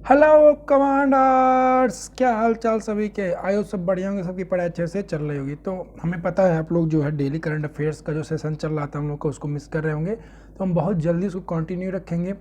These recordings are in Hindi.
हेलो कमांडर्स, क्या हाल चाल सभी के। आयो सब बढ़िया होंगे, सबकी पढ़ाई अच्छे से चल रही होगी। तो हमें पता है आप लोग जो है डेली करंट अफेयर्स का जो सेशन चल रहा था हम लोग को उसको मिस कर रहे होंगे। तो हम बहुत जल्दी उसको कंटिन्यू रखेंगे।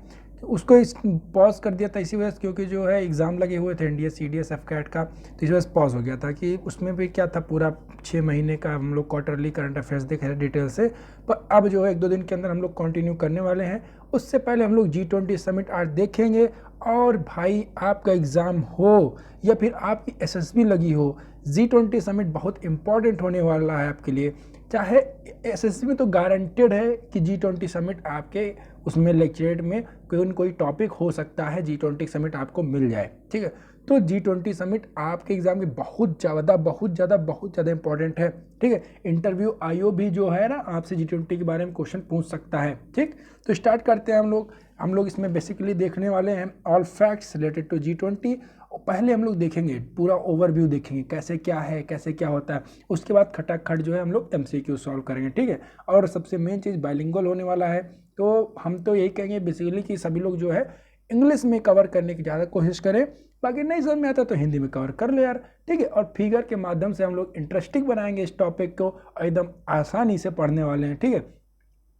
उसको इस पॉज कर दिया था इसी वजह से क्योंकि जो है एग्ज़ाम लगे हुए थे एनडीए सीडीएस एफकैट का, तो इस वजह से पॉज हो गया था कि उसमें भी क्या था, पूरा 6 महीने का हम लोग क्वार्टरली करंट अफेयर्स देखे थे डिटेल से। पर अब जो है 1-2 दिन के अंदर हम लोग कंटिन्यू करने वाले हैं। उससे पहले हम लोग G20 समिट आज देखेंगे। और भाई आपका एग्ज़ाम हो या फिर आपकी एसएसबी लगी हो, G20 समिट बहुत इंपॉर्टेंट होने वाला है आपके लिए। चाहे एसएसबी में तो गारंटेड है कि G20 समिट आपके उसमें लेक्चरेट में कोई न कोई टॉपिक हो सकता है, G20 समिट आपको मिल जाए। ठीक है, तो G20 समिट आपके एग्जाम की बहुत ज़्यादा इंपॉर्टेंट है। ठीक है, इंटरव्यू आईओ भी जो है ना आपसे G20 के बारे में क्वेश्चन पूछ सकता है। ठीक, तो स्टार्ट करते हैं हम लोग इसमें बेसिकली देखने वाले हैं all facts related to G20। पहले हम लोग देखेंगे पूरा ओवरव्यू, देखेंगे कैसे क्या है, कैसे क्या होता है। उसके बाद खटाखट जो है हम लोग MCQ सॉल्व करेंगे। ठीक है, और सबसे मेन चीज़ बाइलिंगुअल होने वाला है। तो हम तो यही कहेंगे बेसिकली कि सभी लोग जो है इंग्लिश में कवर करने की ज़्यादा कोशिश करें, बाकी नहीं समझ में आता तो हिंदी में कवर कर ले यार। ठीक है, और फिगर के माध्यम से हम लोग इंटरेस्टिंग बनाएंगे इस टॉपिक को, एकदम आसानी से पढ़ने वाले हैं। ठीक है,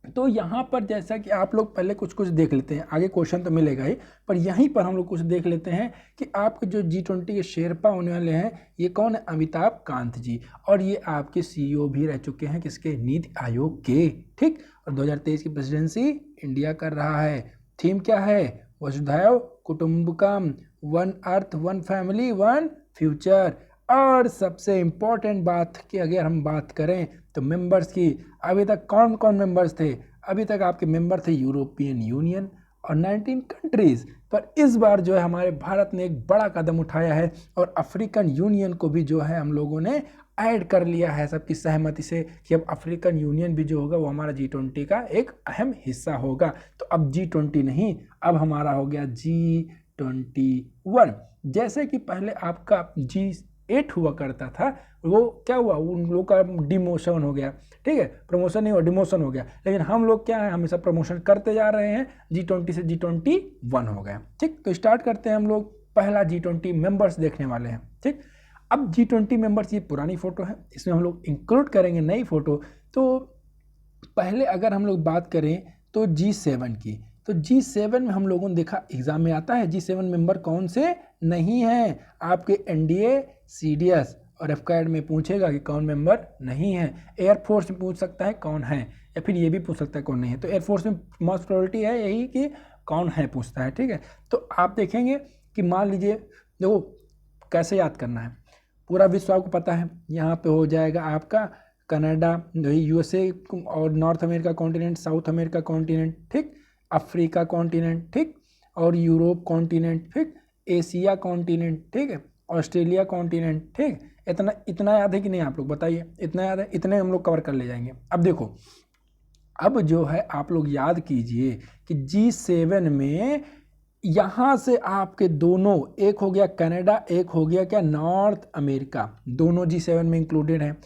तो यहाँ पर जैसा कि आप लोग पहले कुछ देख लेते हैं, आगे क्वेश्चन तो मिलेगा ही, पर यहीं पर हम लोग कुछ देख लेते हैं कि आपके जो G20 के शेरपा होने वाले हैं ये कौन है, अमिताभ कांत जी। और ये आपके CEO भी रह चुके हैं किसके, नीति आयोग के। ठीक, और 2023 की प्रेसिडेंसी इंडिया कर रहा है। थीम क्या है, वसुधैव कुटुंबकम, one earth one family one future. और सबसे इम्पोर्टेंट बात कि अगर हम बात करें तो मेंबर्स की, अभी तक कौन कौन मेंबर्स थे, अभी तक आपके मेंबर थे यूरोपियन यूनियन और 19 कंट्रीज। पर इस बार जो है हमारे भारत ने एक बड़ा कदम उठाया है और अफ्रीकन यूनियन को भी जो है हम लोगों ने ऐड कर लिया है सबकी सहमति से कि अब अफ्रीकन यूनियन भी जो होगा वो हमारा G20 का एक अहम हिस्सा होगा। तो अब G20 नहीं, अब हमारा हो गया G21। जैसे कि पहले आपका G8 हुआ करता था, वो क्या हुआ, उन लोगों का डिमोशन हो गया। ठीक है, प्रमोशन नहीं हुआ, डिमोशन हो गया। लेकिन हम लोग क्या है, हमेशा प्रमोशन करते जा रहे हैं, G20 से G21 हो गया। ठीक, तो स्टार्ट करते हैं हम लोग। पहला G20 मेंबर्स देखने वाले हैं। ठीक, अब G20 मेंबर्स, ये पुरानी फोटो है, इसमें हम लोग इंक्लूड करेंगे नई फोटो। तो पहले अगर हम लोग बात करें तो G7 की, तो G7 में हम लोगों ने देखा एग्जाम में आता है G7 मेंबर कौन से नहीं है, आपके एनडीए सीडीएस और एफकैड में पूछेगा कि कौन मेंबर नहीं है। एयरफोर्स में पूछ सकता है कौन है, या फिर ये भी पूछ सकता है कौन नहीं है। तो एयरफोर्स में मोस्ट प्रायोरिटी है यही कि कौन है पूछता है। ठीक है, तो आप देखेंगे कि मान लीजिए, देखो कैसे याद करना है, पूरा विश्व आपको पता है। यहाँ पे हो जाएगा आपका कनाडा, यूएसए और north America continent, south America continent, ठीक, अफ्रीका कॉन्टिनेंट, ठीक, और यूरोप कॉन्टिनेंट, ठीक, एशिया कॉन्टिनेंट, ठीक है, ऑस्ट्रेलिया कॉन्टिनेंट। ठीक, इतना इतना याद है कि नहीं, आप लोग बताइए, इतना याद है, इतने हम लोग कवर कर ले जाएंगे। अब देखो, अब जो है आप लोग याद कीजिए कि G7 में यहाँ से आपके दोनों, एक हो गया कनाडा, एक हो गया क्या, नॉर्थ अमेरिका, दोनों G7 में इंक्लूडेड हैं।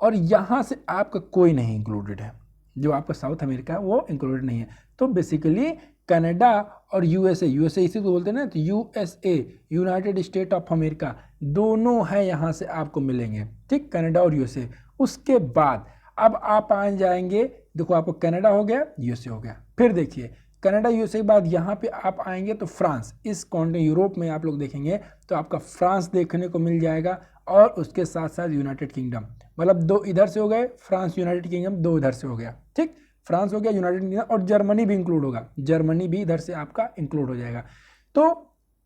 और यहाँ से आपका कोई नहीं इंक्लूडेड है, जो आपका साउथ अमेरिका है वो इंक्लूडेड नहीं है। तो बेसिकली कनाडा और यूएसए इसी को बोलते हैं ना, तो USA, United state of America, दोनों है यहाँ से आपको मिलेंगे। ठीक, कनाडा और यूएसए। उसके बाद अब आप आ जाएंगे, देखो आपको कनाडा हो गया, यूएसए हो गया। फिर देखिए कनाडा यूएसए के बाद यहाँ पे आप आएंगे तो फ्रांस, इस कॉन्टिनेंट यूरोप में आप लोग देखेंगे तो आपका फ्रांस देखने को मिल जाएगा। और उसके साथ साथ यूनाइटेड किंगडम, मतलब दो इधर से हो गए, फ्रांस यूनाइटेड किंगडम दो इधर से हो गया। ठीक, फ्रांस हो गया, यूनाइटेड किंगडम, और जर्मनी भी इंक्लूड होगा, जर्मनी भी इधर से आपका इंक्लूड हो जाएगा। तो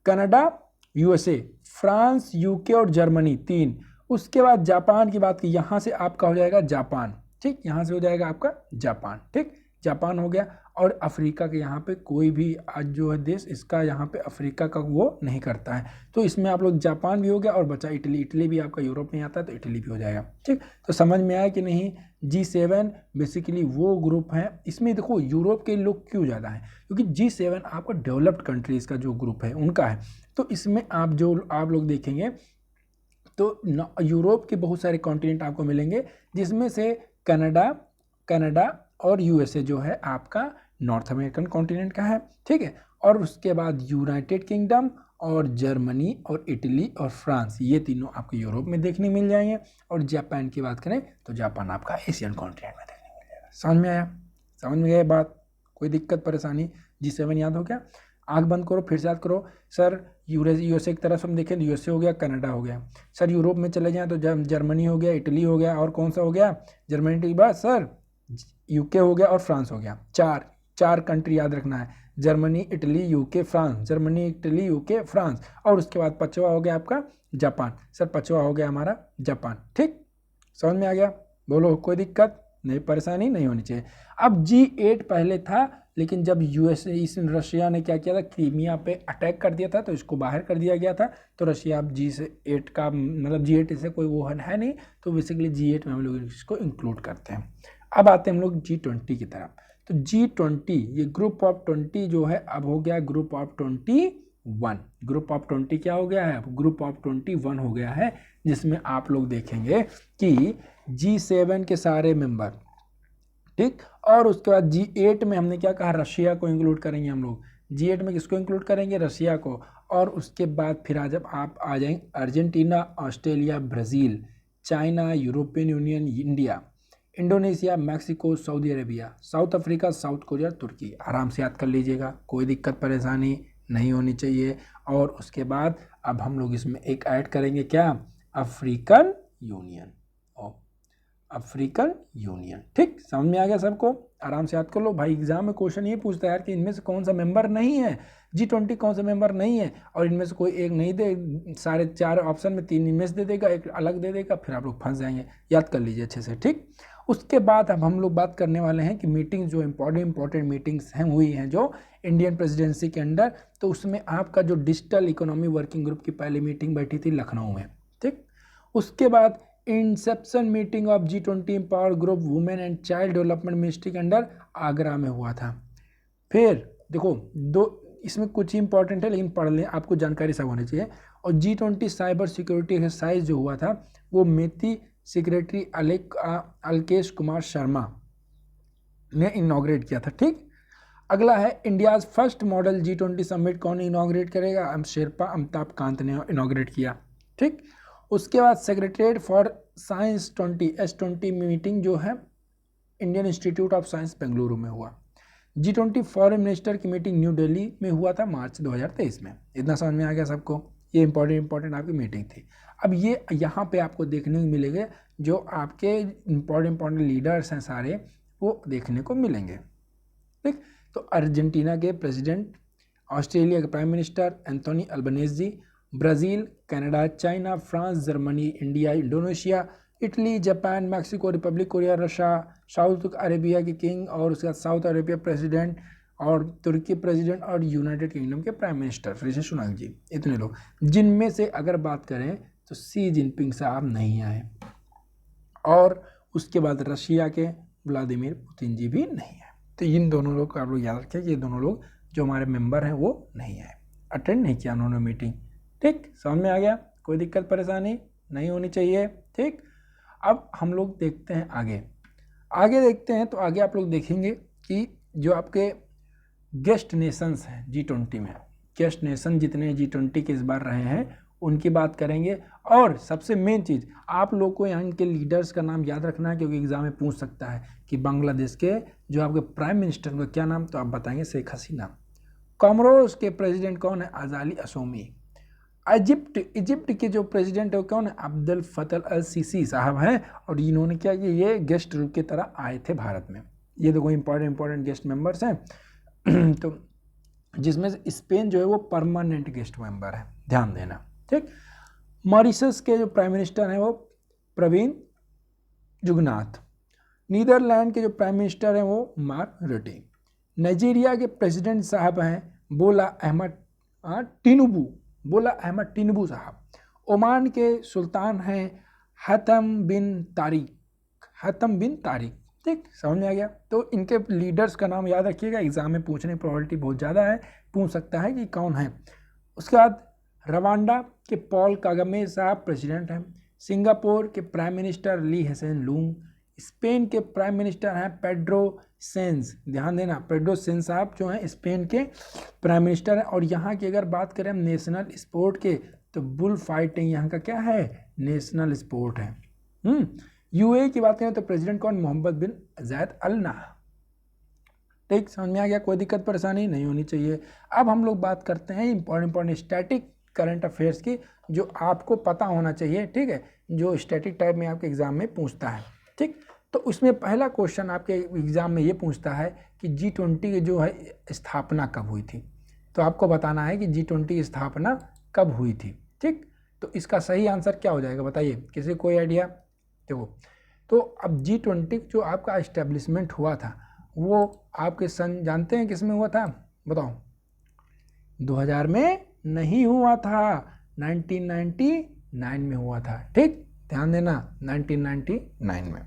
कनाडा, यूएसए, फ्रांस, यूके और जर्मनी, 3। उसके बाद जापान की बात की, यहाँ से आपका हो जाएगा जापान। ठीक, यहाँ से हो जाएगा आपका जापान। ठीक, जापान हो गया। और अफ्रीका के यहाँ पे कोई भी आज जो है देश, इसका यहाँ पे अफ्रीका का वो नहीं करता है। तो इसमें आप लोग जापान भी हो गया, और बचा इटली, इटली भी आपका यूरोप में आता है तो इटली भी हो जाएगा। ठीक, तो समझ में आया कि नहीं। G7 बेसिकली वो ग्रुप है, इसमें देखो यूरोप के लोग क्यों ज़्यादा हैं, क्योंकि G7 आपका डेवलप्ड कंट्रीज़ का जो ग्रुप है उनका है। तो इसमें आप लोग देखेंगे तो यूरोप के बहुत सारे कॉन्टिनेंट आपको मिलेंगे, जिसमें से कनाडा और यूएसए जो है आपका नॉर्थ अमेरिकन कॉन्टिनेंट का है। ठीक है, और उसके बाद यूनाइटेड किंगडम और जर्मनी और इटली और फ्रांस, ये तीनों आपको यूरोप में देखने मिल जाएंगे। और जापान की बात करें तो जापान आपका एशियन कॉन्टिनेंट में देखने मिल जाएगा। समझ में आया? समझ में गए बात? कोई दिक्कत परेशानी? G7 याद हो गया? आंख बंद करो, फिर से याद करो। सर यूएसए की तरफ हम देखें तो यूएसए हो गया, कनाडा हो गया। सर यूरोप में चले जाएं तो जर्मनी हो गया, इटली हो गया, और कौन सा हो गया? जर्मनी के बाद सर यूके हो गया और फ्रांस हो गया। चार कंट्री याद रखना है, Germany, Italy, UK, France, Germany, Italy, UK, France. और उसके बाद पांचवा हो गया आपका जापान। सर पांचवा हो गया हमारा जापान। ठीक, समझ में आ गया? बोलो, कोई दिक्कत नहीं, परेशानी नहीं होनी चाहिए। अब G8 पहले था, लेकिन जब यूएसए रशिया ने क्या किया था, क्रीमिया पे अटैक कर दिया था, तो इसको बाहर कर दिया गया था। तो रशिया अब G8 का मतलब G8 से कोई वो है नहीं, तो बेसिकली G8 में हम लोग इसको इंक्लूड करते हैं। अब आते हैं हम लोग G20 की तरफ। तो G20 ये ग्रुप ऑफ 20 जो है अब हो गया ग्रुप ऑफ 21। ग्रुप ऑफ 20 क्या हो गया है? ग्रुप ऑफ 21 हो गया है, जिसमें आप लोग देखेंगे कि G7 के सारे मेंबर, ठीक, और उसके बाद G8 में हमने क्या कहा, रशिया को इंक्लूड करेंगे हम लोग। G8 में किसको इंक्लूड करेंगे? रशिया को। और उसके बाद फिर जब आप आ जाएंगे Argentina, Australia, Brazil, China, European Union, India, Indonesia, Mexico, Saudi Arabia, South Africa, South Korea, तुर्की। आराम से याद कर लीजिएगा, कोई दिक्कत परेशानी नहीं होनी चाहिए। और उसके बाद अब हम लोग इसमें एक ऐड करेंगे, क्या? African union. African union. ठीक, समझ में आ गया सबको? आराम से याद कर लो भाई। एग्जाम में क्वेश्चन ये पूछता है यार कि इनमें से कौन सा मेंबर नहीं है, G20 कौन सा मेंबर नहीं है, और इनमें से कोई एक नहीं दे, सारे चार ऑप्शन में तीन इनमें से दे देगा, एक अलग दे देगा, फिर आप लोग फंस जाएंगे। याद कर लीजिए अच्छे से। ठीक, उसके बाद अब हम लोग बात करने वाले हैं कि मीटिंग जो इंपॉर्टेंट मीटिंग्स हैं हुई हैं जो इंडियन प्रेसिडेंसी के अंडर। तो उसमें आपका जो डिजिटल इकोनॉमी वर्किंग ग्रुप की पहली मीटिंग बैठी थी लखनऊ में। ठीक, उसके बाद Inception meeting of G20 empower group women and child development ministry के अंडर आगरा में हुआ था। फिर देखो दो इसमें कुछ ही इंपॉर्टेंट है, लेकिन पढ़ लें, आपको जानकारी सब होनी चाहिए। और G20 साइबर सिक्योरिटी एक्सरसाइज जो हुआ था वो मेथी सेक्रेटरी अलकेश कुमार शर्मा ने इनॉग्रेट किया था। ठीक, अगला है India's first model G20 summit कौन इनॉग्रेट करेगा? शेरपा अमिताभ कांत ने इनॉग्रेट किया। ठीक, उसके बाद सेक्रेटरीट फॉर साइंस 20 मीटिंग जो है Indian institute of science Bengaluru में हुआ। G20 फॉरेन मिनिस्टर की मीटिंग न्यू दिल्ली में हुआ था मार्च 2023 में। इतना समझ में आ गया सबको? ये इंपॉर्टेंट आपकी मीटिंग थी। अब ये यहाँ पे आपको देखने को मिलेंगे जो आपके इंपॉर्टेंट लीडर्स हैं सारे, वो देखने को मिलेंगे। ठीक, तो अर्जेंटीना के प्रेसिडेंट, ऑस्ट्रेलिया के prime minister Anthony Albanese, Brazil, Canada, China, France, Germany, India, Indonesia, Italy, Japan, Mexico, Republic Korea, Russia, south Arabia के किंग, और उसके बाद साउथ अरेबिया प्रेसिडेंट, और तुर्की प्रेसिडेंट, और यूनाइटेड किंगडम के प्राइम मिनिस्टर ऋषि सुनक जी। इतने लोग, जिनमें से अगर बात करें तो सी जिनपिंग साहब नहीं आए, और उसके बाद रशिया के व्लादिमीर पुतिन जी भी नहीं आए। तो इन दोनों लोग को आप लोग याद रखें कि ये दोनों लोग जो हमारे मेंबर हैं वो नहीं आए, अटेंड नहीं किया उन्होंने मीटिंग। ठीक, समझ में आ गया? कोई दिक्कत परेशानी नहीं होनी चाहिए। ठीक, अब हम लोग देखते हैं आगे देखते हैं। तो आगे आप लोग देखेंगे कि जो आपके गेस्ट नेशंस हैं G20 में, गेस्ट नेशन जितने G20 के इस बार रहे हैं उनकी बात करेंगे। और सबसे मेन चीज़, आप लोग को यहाँ के लीडर्स का नाम याद रखना है, क्योंकि एग्जाम में पूछ सकता है कि बांग्लादेश के जो आपके प्राइम मिनिस्टर का क्या नाम, तो आप बताएंगे शेख हसीना। कॉमरोस के प्रेसिडेंट कौन है? अजाली असोमी। इजिप्ट के जो प्रेसिडेंट है कौन है? अब्दुल फतह अल सीसी साहब हैं, और इन्होंने क्या किया, ये गेस्ट रूप की तरह आए थे भारत में। ये देखो इंपॉर्टेंट गेस्ट मेंबर्स हैं। तो जिसमें से स्पेन जो है वो परमानेंट गेस्ट मेंबर है, ध्यान देना। ठीक, मॉरिशस के जो प्राइम मिनिस्टर हैं वो प्रवीण जुगनाथ। नीदरलैंड के जो प्राइम मिनिस्टर हैं वो मार्क रुटे। नाइजीरिया के प्रेसिडेंट साहब हैं बोला अहमद टिनुबू साहब। ओमान के सुल्तान हैं हतम बिन तारिक। ठीक, समझ में आ गया? तो इनके लीडर्स का नाम याद रखिएगा, एग्जाम में पूछने की प्रोबेबिलिटी बहुत ज़्यादा है, पूछ सकता है कि कौन है। उसके बाद रवांडा के पॉल कागमे साहब प्रेसिडेंट हैं। सिंगापुर के प्राइम मिनिस्टर ली हसेन लूंग। स्पेन के प्राइम मिनिस्टर हैं पेड्रो सेंस, ध्यान देना पेड्रो सेंस साहब जो हैं स्पेन के प्राइम मिनिस्टर हैं। और यहाँ की अगर बात करें हम नेशनल स्पोर्ट के, तो बुल फाइटिंग यहाँ का क्या है, नेशनल स्पोर्ट है। यूएई की बात करें तो प्रेसिडेंट कौन, मोहम्मद बिन जायद अल नाहयान। ठीक, समझ में आ गया, कोई दिक्कत परेशानी नहीं होनी चाहिए। अब हम लोग बात करते हैं इंपॉर्टेंट स्टैटिक करंट अफेयर्स की, जो आपको पता होना चाहिए, ठीक है, जो स्टैटिक टाइप में आपके एग्जाम में पूछता है। ठीक, तो उसमें पहला क्वेश्चन आपके एग्जाम में ये पूछता है कि G20 की जो है स्थापना कब हुई थी। तो आपको बताना है कि G20 की स्थापना कब हुई थी। ठीक, तो इसका सही आंसर क्या हो जाएगा बताइए, किसी कोई आइडिया। देखो, तो अब G20 जो आपका इस्टेब्लिशमेंट हुआ था वो आपके सन जानते हैं किस में हुआ था, बताओ। 2000 में नहीं हुआ था, 1999 में हुआ था। ठीक, ध्यान देना 1999 में।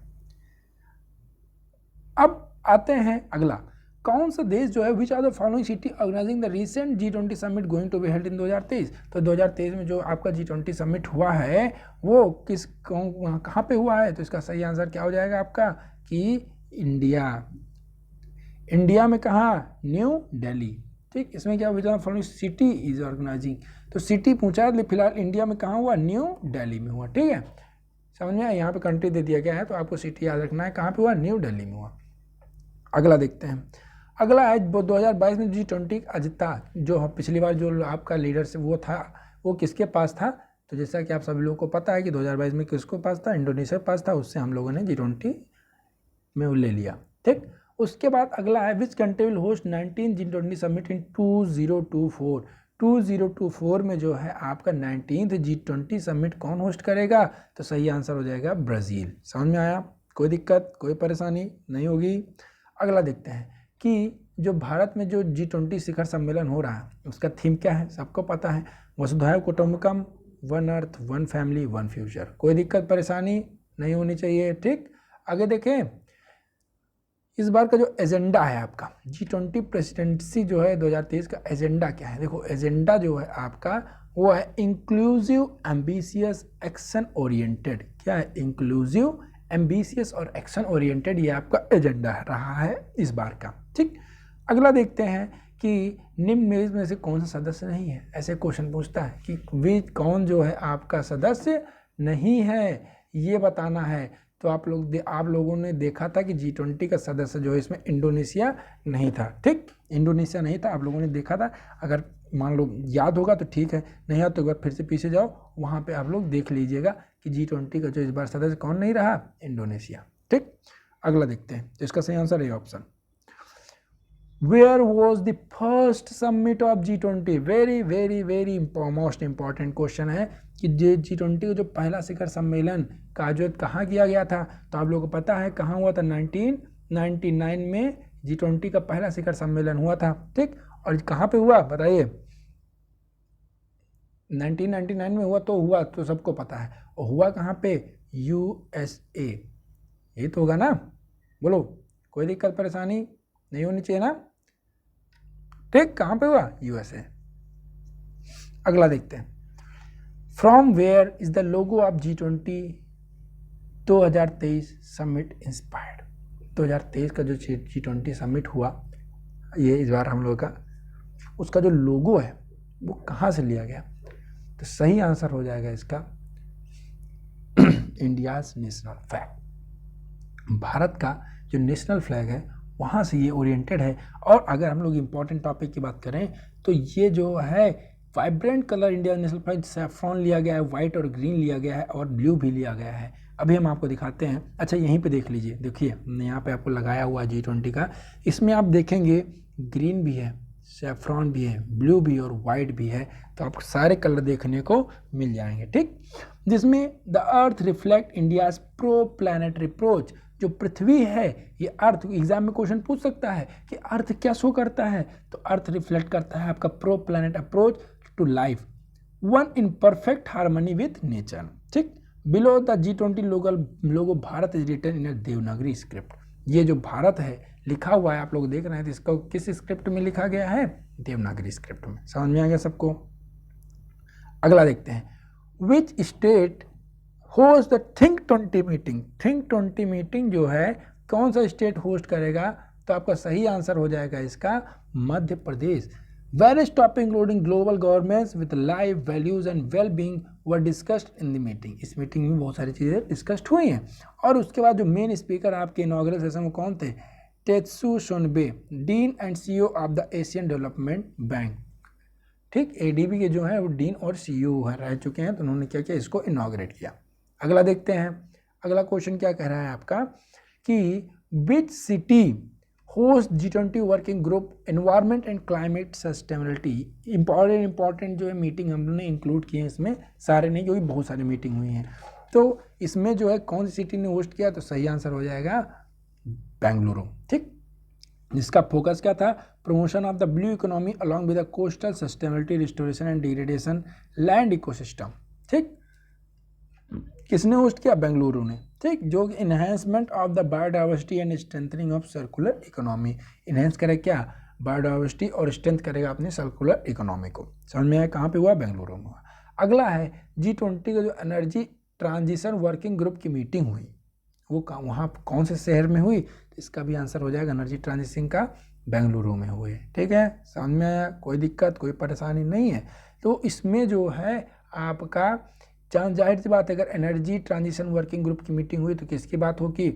अब आते हैं अगला, कौन सा देश जो है which are the following city organising the recent G20 summit going to be held in 2023। तो 2023 में जो आपका G20 समिट हुआ है वो किस कहाँ पे हुआ है, तो इसका सही आंसर क्या हो जाएगा आपका कि इंडिया। इंडिया में कहाँ, न्यू दिल्ली। ठीक, इसमें क्या which are the following city is organising, तो सिटी पूछा है, फिलहाल इंडिया में कहाँ हुआ, न्यू दिल्ली में हुआ। ठीक है, समझ में आया, यहाँ पे कंट्री दे दिया गया है तो आपको सिटी याद रखना है, कहाँ पे हुआ, न्यू दिल्ली में हुआ। अगला देखते हैं, अगला है 2022 में G20 अजता, जो पिछली बार जो आपका लीडर से वो था वो किसके पास था, तो जैसा कि आप सभी लोगों को पता है कि 2022 में किसको पास था, इंडोनेशिया के पास था, उससे हम लोगों ने G20 में वो ले लिया। ठीक, उसके बाद अगला है which country will host 19 G20 summit in 2024। 2024 में जो है आपका 19th G20 समिट कौन होस्ट करेगा, तो सही आंसर हो जाएगा ब्राज़ील। समझ में आया, कोई दिक्कत कोई परेशानी नहीं होगी। अगला देखते हैं कि जो भारत में जो G20 शिखर सम्मेलन हो रहा है उसका थीम क्या है, सबको पता है, वसुधैव कुटुंबकम, one earth one family one future. कोई दिक्कत परेशानी नहीं होनी चाहिए। ठीक, आगे देखें, इस बार का जो एजेंडा है आपका G20 प्रेसिडेंसी जो है 2023 का एजेंडा क्या है। देखो, एजेंडा जो है आपका वो है इंक्लूसिव एम्बिशियस एक्शन ओरिएंटेड। क्या है, इंक्लूसिव एम्बिशियस और एक्शन ओरिएंटेड, ये आपका एजेंडा रहा है इस बार का। ठीक, अगला देखते हैं कि निम्न में से कौन सा सदस्य नहीं है, ऐसे क्वेश्चन पूछता है कि वे कौन जो है आपका सदस्य नहीं है, ये बताना है। तो आप लोगों ने देखा था कि G20 का सदस्य जो है इसमें इंडोनेशिया नहीं था। ठीक, इंडोनेशिया नहीं था, आप लोगों ने देखा था, अगर मान लो याद होगा तो ठीक है, नहीं याद तो एक बार फिर से पीछे जाओ, वहाँ पे आप लोग देख लीजिएगा कि G20 का जो इस बार सदस्य कौन नहीं रहा, इंडोनेशिया। ठीक, अगला देखते हैं, तो इसका सही आंसर है option, where was the first summit of G20। Very very very most important question है कि G20 का जो पहला शिखर सम्मेलन का आयोजन कहाँ किया गया था, तो आप लोगों को पता है कहाँ हुआ था, 1999 में G20 का पहला शिखर सम्मेलन हुआ था। ठीक, और कहाँ पे हुआ बताइए, 1999 में हुआ तो सबको पता है, और हुआ कहाँ पे, USA। ये तो होगा ना, बोलो, कोई दिक्कत परेशानी नहीं होनी चाहिए ना। ठीक, कहाँ पे हुआ, USA। अगला देखते हैं, from where is the logo of G20 2023 summit inspired. 2023 का जो G20 समिट हुआ ये इस बार हम लोगों का, उसका जो लोगो है वो कहाँ से लिया गया, तो सही आंसर हो जाएगा इसका इंडियाज नेशनल फ्लैग। भारत का जो नेशनल फ्लैग है वहाँ से ये ओरिएंटेड है। और अगर हम लोग इम्पोर्टेंट टॉपिक की बात करें तो ये जो है vibrant colour India national flag, saffron लिया गया है, वाइट और ग्रीन लिया गया है, और ब्लू भी लिया गया है। अभी हम आपको दिखाते हैं। अच्छा, यहीं पे देख लीजिए, देखिए यहाँ पे आपको लगाया हुआ G20 का, इसमें आप देखेंगे ग्रीन भी है, सैफ्रॉन भी है, ब्लू भी और वाइट भी है, तो आपको सारे कलर देखने को मिल जाएंगे। ठीक, जिसमें the earth reflect India's pro planetary approach. जो पृथ्वी है ये अर्थ, एग्जाम में क्वेश्चन पूछ सकता है कि अर्थ क्या शो करता है, तो अर्थ रिफ्लेक्ट करता है आपका pro planet approach to life, one in perfect harmony with nature. ठीक, below the G20 logo Bharat is written in a Devanagari script. ये जो भारत है लिखा हुआ है, आप लोग देख रहे हैं, तो इसको किस स्क्रिप्ट में लिखा गया है, देवनागरी स्क्रिप्ट में। समझ में आ गया सबको। अगला देखते हैं, which state host the think 20 meeting. Think 20 meeting जो है कौन सा स्टेट होस्ट करेगा, तो आपका सही आंसर हो जाएगा इसका Madhya Pradesh. Various topics including global governments with life values and well-being were discussed in the meeting। इस मीटिंग में बहुत सारी चीज़ें डिस्कस्ड हुई हैं। और उसके बाद जो मेन स्पीकर आपके इनॉग्रल सेशन में कौन थे, Tetsushi Sonobe, dean and CEO of the Asian Development Bank. ठीक, एडीबी के जो हैं वो डीन और सीईओ रह चुके हैं, तो उन्होंने क्या किया, इसको इनॉग्रेट किया। अगला देखते हैं, अगला क्वेश्चन क्या कह रहा है आपका कि which city host G20 working group environment and climate sustainability. Important जो है मीटिंग हमने इंक्लूड किए हैं इसमें, सारे नहीं क्योंकि बहुत सारी मीटिंग हुई हैं। तो इसमें जो है कौन सी सिटी ने होस्ट किया, तो सही आंसर हो जाएगा बेंगलुरु। ठीक, जिसका फोकस क्या था, promotion of the blue economy along with the coastal sustainability restoration and degradation land ecosystem. ठीक, किसने होस्ट किया, बेंगलुरु ने। ठीक, जो enhancement of the biodiversity and strengthening of circular economy, enhance करे क्या, बायोडाइवर्सिटी और स्ट्रेंथ करेगा अपनी सर्कुलर इकोनॉमी को। समझ में आया, कहाँ पे हुआ, बेंगलुरु में हुआ। अगला है G20 का जो एनर्जी ट्रांजिशन वर्किंग ग्रुप की मीटिंग हुई, वो वहाँ कौन से शहर में हुई, तो इसका भी आंसर हो जाएगा एनर्जी ट्रांजिशन का बेंगलुरु में हुए। ठीक है, समझ में आया, कोई दिक्कत कोई परेशानी नहीं है। तो इसमें जो है आपका जाहिर सी बात है, अगर एनर्जी ट्रांजिशन वर्किंग ग्रुप की मीटिंग हुई तो किसकी बात होगी,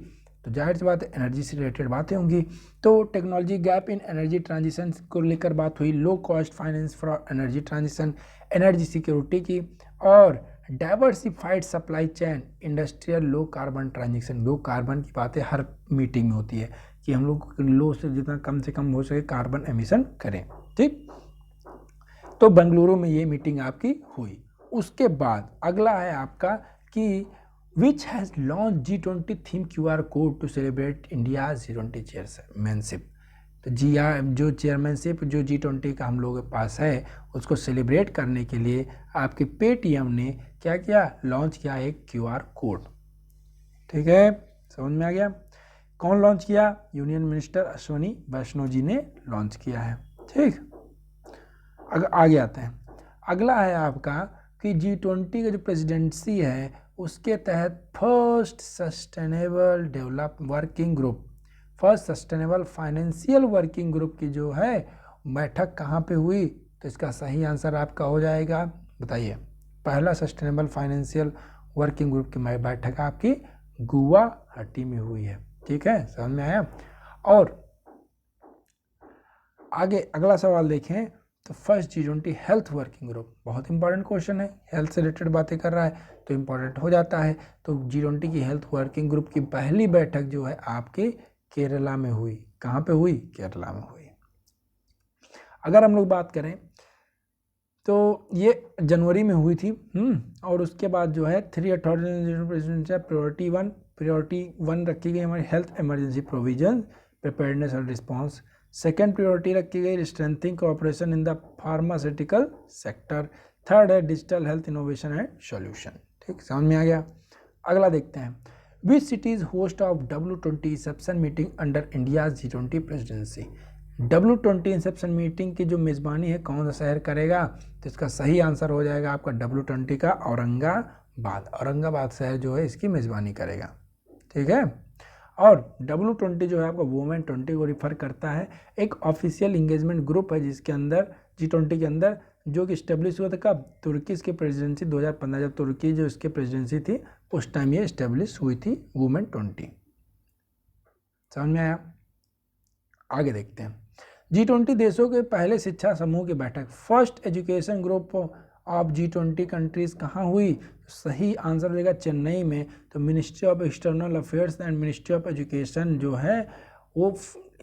तो जाहिर सी बात है एनर्जी से रिलेटेड बातें होंगी। तो technology gap in energy transition को लेकर बात हुई, low cost finance for energy transition, energy security की, और diversified supply chain, industrial low carbon transition. Low carbon की बातें हर मीटिंग में होती है कि हम लोग लो से जितना कम से कम हो सके कार्बन एमिशन करें। ठीक, तो बेंगलुरु में ये मीटिंग आपकी हुई। उसके बाद अगला है आपका कि which has launch G20 theme QR code to celebrate India G20 chairmanship. तो जो चेयरमैनशिप जो G20 का हम लोगों के पास है, उसको सेलिब्रेट करने के लिए आपके पेटीएम ने क्या किया, लॉन्च किया एक QR कोड। ठीक है, समझ में आ गया, कौन लॉन्च किया, यूनियन मिनिस्टर अश्विनी वैष्णव जी ने लॉन्च किया है। ठीक, आगे आते हैं, अगला है आपका कि G20 का जो प्रेसिडेंसी है उसके तहत first sustainable develop working group, first sustainable financial working group की जो है बैठक कहाँ पे हुई, तो इसका सही आंसर आपका हो जाएगा, बताइए, पहला सस्टेनेबल फाइनेंशियल वर्किंग ग्रुप की बैठक आपकी गुवाहाटी में हुई है। ठीक है, समझ में आया। और आगे अगला सवाल देखें, तो first G20 health working group, बहुत इंपॉर्टेंट क्वेश्चन है, हेल्थ से रिलेटेड बातें कर रहा है तो इंपॉर्टेंट हो जाता है। तो G20 की हेल्थ वर्किंग ग्रुप की पहली बैठक जो है आपके केरला में हुई। कहाँ पे हुई, केरला में हुई। अगर हम लोग बात करें तो ये जनवरी में हुई थी। और उसके बाद जो है 3 अथॉरिटी प्रायोरिटी वन रखी गई हमारी health emergency provision preparedness and response. Second priority रखी गई strengthening cooperation in the pharmaceutical sector. Third है digital health innovation and solution. ठीक, समझ में आ गया। अगला देखते हैं, which cities host of W20 inception meeting under India G20 presidency. W20 inception meeting की जो मेज़बानी है कौन सा शहर करेगा, तो इसका सही आंसर हो जाएगा आपका W20 का औरंगाबाद। औरंगाबाद शहर जो है इसकी मेज़बानी करेगा। ठीक है, और W20 जो है आपका वुमेन 20 को रिफर करता है, एक ऑफिशियल इंगेजमेंट ग्रुप है जिसके अंदर G20 के अंदर जो कि इस्टेब्लिश हुआ था कब, तुर्की की प्रेसिडेंसी 2015, जब तुर्की जो इसकी प्रेसिडेंसी थी उस टाइम ये इस्टेब्लिश हुई थी वुमेन 20। समझ में आया। आगे देखते हैं, G20 देशों के पहले शिक्षा समूह की बैठक, first education group of G20 countries कहाँ हुई, सही आंसर मिलेगा चेन्नई में। तो ministry of external affairs and ministry of education जो है वो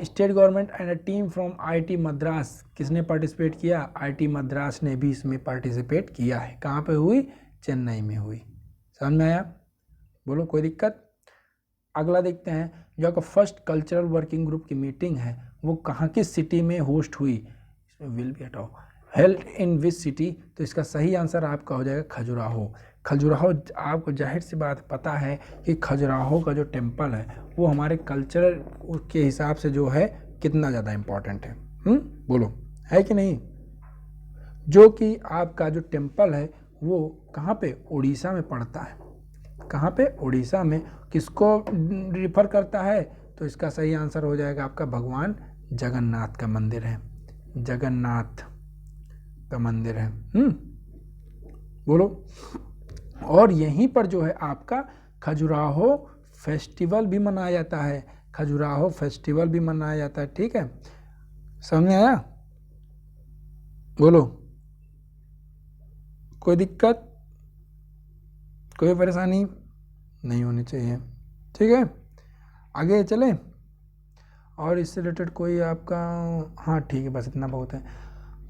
state government and a team from IIT Madras, किसने पार्टिसिपेट किया, IIT मद्रास ने भी इसमें पार्टिसिपेट किया है। कहाँ पे हुई, चेन्नई में हुई। समझ में आया, बोलो कोई दिक्कत। अगला देखते हैं, जो आपका फर्स्ट कल्चरल वर्किंग ग्रुप की मीटिंग है वो कहाँ की सिटी में होस्ट हुई, इसमें विल भी हटाओ, हेल्ड इन विच सिटी, तो इसका सही आंसर आपका हो जाएगा खजुराहो। खजुराहो, आपको जाहिर सी बात पता है कि खजुराहो का जो टेम्पल है वो हमारे कल्चर के हिसाब से जो है कितना ज़्यादा इम्पोर्टेंट है। बोलो है कि नहीं। जो कि आपका जो टेम्पल है वो कहाँ पे, उड़ीसा में पड़ता है। कहाँ पे? उड़ीसा में। किसको रिफर करता है? तो इसका सही आंसर हो जाएगा आपका भगवान जगन्नाथ का मंदिर है, जगन्नाथ का मंदिर है। बोलो। और यहीं पर जो है आपका खजुराहो फेस्टिवल भी मनाया जाता है, खजुराहो फेस्टिवल भी मनाया जाता है। ठीक है, समझ में आया? बोलो। कोई दिक्कत, कोई परेशानी नहीं होनी चाहिए। ठीक है, आगे चलें। और इससे रिलेटेड कोई आपका? हाँ ठीक है, बस इतना बहुत है।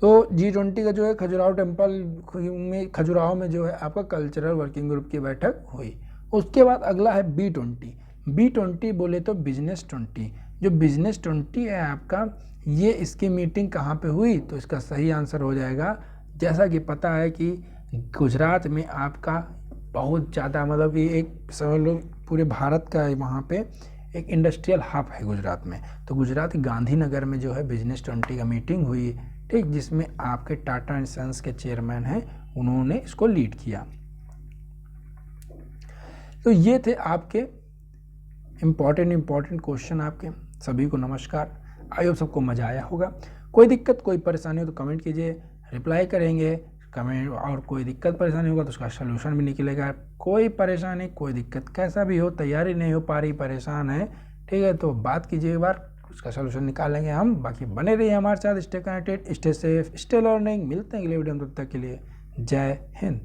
तो G20 का जो है खजुराहो टेम्पल में, खजुराहो में जो है आपका कल्चरल वर्किंग ग्रुप की बैठक हुई। उसके बाद अगला है B20। B20 बोले तो बिजनेस 20। जो बिजनेस 20 है आपका, ये इसकी मीटिंग कहाँ पे हुई? तो इसका सही आंसर हो जाएगा, जैसा कि पता है कि गुजरात में आपका बहुत ज़्यादा, मतलब कि एक समझ लो पूरे भारत का वहाँ पे एक इंडस्ट्रियल हब है गुजरात में। तो गुजरात गांधीनगर में जो है बिजनेस 20 का मीटिंग हुई, ठीक, जिसमें आपके टाटा एंड सन्स के चेयरमैन हैं, उन्होंने इसको लीड किया। तो ये थे आपके इम्पॉर्टेंट क्वेश्चन आपके। सभी को नमस्कार, आई होप सबको मज़ा आया होगा। कोई दिक्कत कोई परेशानी हो तो कमेंट कीजिए, रिप्लाई करेंगे कमेंट। और कोई दिक्कत परेशानी होगा तो उसका सलूशन भी निकलेगा। कोई परेशानी कोई दिक्कत कैसा भी हो, तैयारी नहीं हो पा रही, परेशान है, ठीक है, तो बात कीजिए एक बार, उसका सलूशन निकालेंगे हम। बाकी बने रहिए हमारे साथ, stay connected, stay safe, stay learning. मिलते हैं अगले वीडियो में, तब तक के लिए जय हिंद।